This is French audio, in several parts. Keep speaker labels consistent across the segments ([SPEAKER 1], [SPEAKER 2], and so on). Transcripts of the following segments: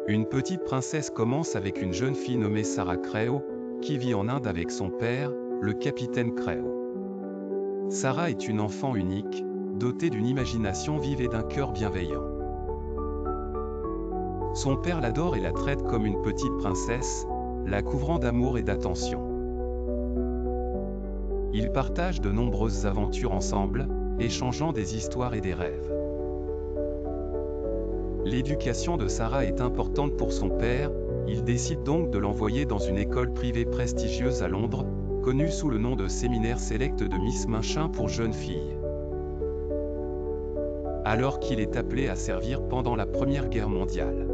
[SPEAKER 1] Une petite princesse commence avec une jeune fille nommée Sarah Creo, qui vit en Inde avec son père, le capitaine Creo. Sarah est une enfant unique, dotée d'une imagination vive et d'un cœur bienveillant. Son père l'adore et la traite comme une petite princesse, la couvrant d'amour et d'attention. Ils partagent de nombreuses aventures ensemble, échangeant des histoires et des rêves. L'éducation de Sarah est importante pour son père, il décide donc de l'envoyer dans une école privée prestigieuse à Londres, connue sous le nom de Séminaire Select de Miss Minchin pour jeunes filles. Alors qu'il est appelé à servir pendant la Première Guerre mondiale.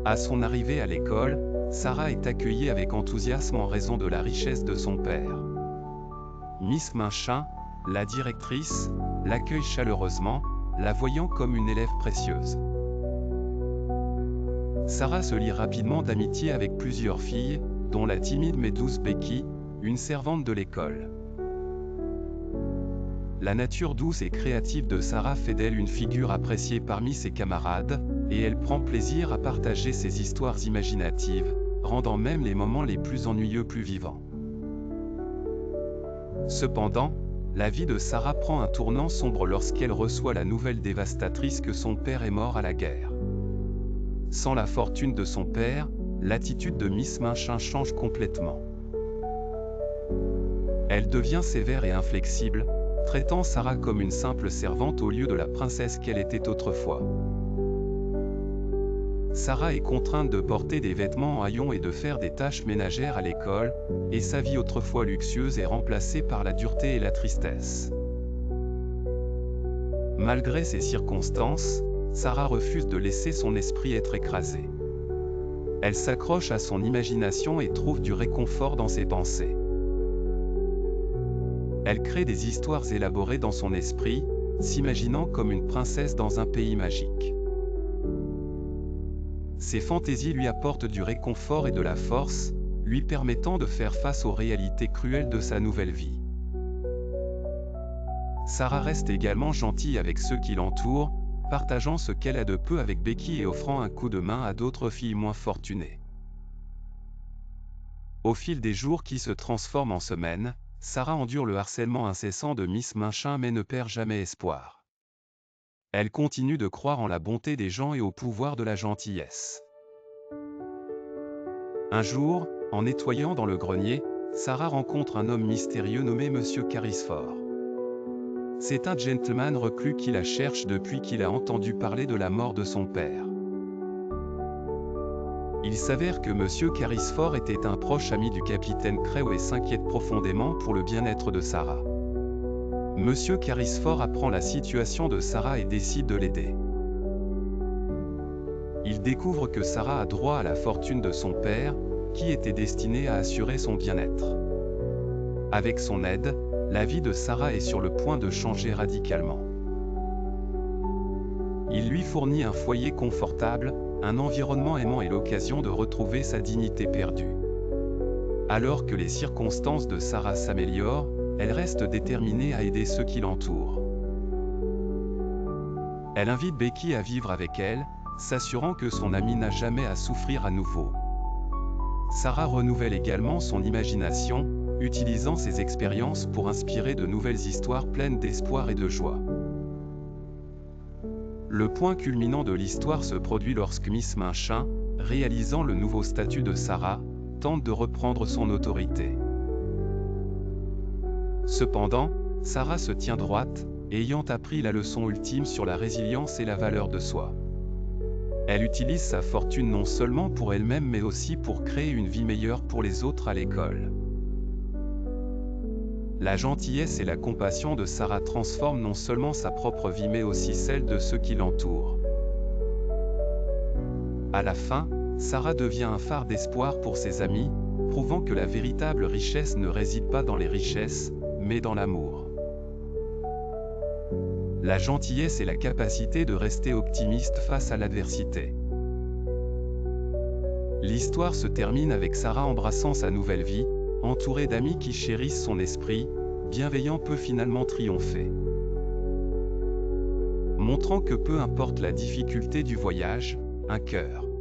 [SPEAKER 1] À son arrivée à l'école, Sarah est accueillie avec enthousiasme en raison de la richesse de son père. Miss Minchin, la directrice, l'accueille chaleureusement, la voyant comme une élève précieuse. Sarah se lie rapidement d'amitié avec plusieurs filles, dont la timide mais douce Becky, une servante de l'école. La nature douce et créative de Sarah fait d'elle une figure appréciée parmi ses camarades, et elle prend plaisir à partager ses histoires imaginatives, rendant même les moments les plus ennuyeux plus vivants. Cependant, la vie de Sarah prend un tournant sombre lorsqu'elle reçoit la nouvelle dévastatrice que son père est mort à la guerre. Sans la fortune de son père, l'attitude de Miss Minchin change complètement. Elle devient sévère et inflexible, traitant Sarah comme une simple servante au lieu de la princesse qu'elle était autrefois. Sarah est contrainte de porter des vêtements en haillons et de faire des tâches ménagères à l'école, et sa vie autrefois luxueuse est remplacée par la dureté et la tristesse. Malgré ces circonstances, Sarah refuse de laisser son esprit être écrasé. Elle s'accroche à son imagination et trouve du réconfort dans ses pensées. Elle crée des histoires élaborées dans son esprit, s'imaginant comme une princesse dans un pays magique. Ces fantaisies lui apportent du réconfort et de la force, lui permettant de faire face aux réalités cruelles de sa nouvelle vie. Sarah reste également gentille avec ceux qui l'entourent, partageant ce qu'elle a de peu avec Becky et offrant un coup de main à d'autres filles moins fortunées. Au fil des jours qui se transforment en semaines, Sarah endure le harcèlement incessant de Miss Minchin mais ne perd jamais espoir. Elle continue de croire en la bonté des gens et au pouvoir de la gentillesse. Un jour, en nettoyant dans le grenier, Sarah rencontre un homme mystérieux nommé Monsieur Carrisford. C'est un gentleman reclus qui la cherche depuis qu'il a entendu parler de la mort de son père. Il s'avère que Monsieur Carrisford était un proche ami du capitaine Creo et s'inquiète profondément pour le bien-être de Sarah. Monsieur Carrisford apprend la situation de Sarah et décide de l'aider. Il découvre que Sarah a droit à la fortune de son père, qui était destinée à assurer son bien-être. Avec son aide, la vie de Sarah est sur le point de changer radicalement. Il lui fournit un foyer confortable, un environnement aimant et l'occasion de retrouver sa dignité perdue. Alors que les circonstances de Sarah s'améliorent, elle reste déterminée à aider ceux qui l'entourent. Elle invite Becky à vivre avec elle, s'assurant que son amie n'a jamais à souffrir à nouveau. Sarah renouvelle également son imagination, utilisant ses expériences pour inspirer de nouvelles histoires pleines d'espoir et de joie. Le point culminant de l'histoire se produit lorsque Miss Minchin, réalisant le nouveau statut de Sarah, tente de reprendre son autorité. Cependant, Sarah se tient droite, ayant appris la leçon ultime sur la résilience et la valeur de soi. Elle utilise sa fortune non seulement pour elle-même mais aussi pour créer une vie meilleure pour les autres à l'école. La gentillesse et la compassion de Sarah transforment non seulement sa propre vie mais aussi celle de ceux qui l'entourent. À la fin, Sarah devient un phare d'espoir pour ses amis, prouvant que la véritable richesse ne réside pas dans les richesses, mais dans l'amour. La gentillesse et la capacité de rester optimiste face à l'adversité. L'histoire se termine avec Sarah embrassant sa nouvelle vie, entourée d'amis qui chérissent son esprit, bienveillant peut finalement triompher. Montrant que peu importe la difficulté du voyage, un cœur.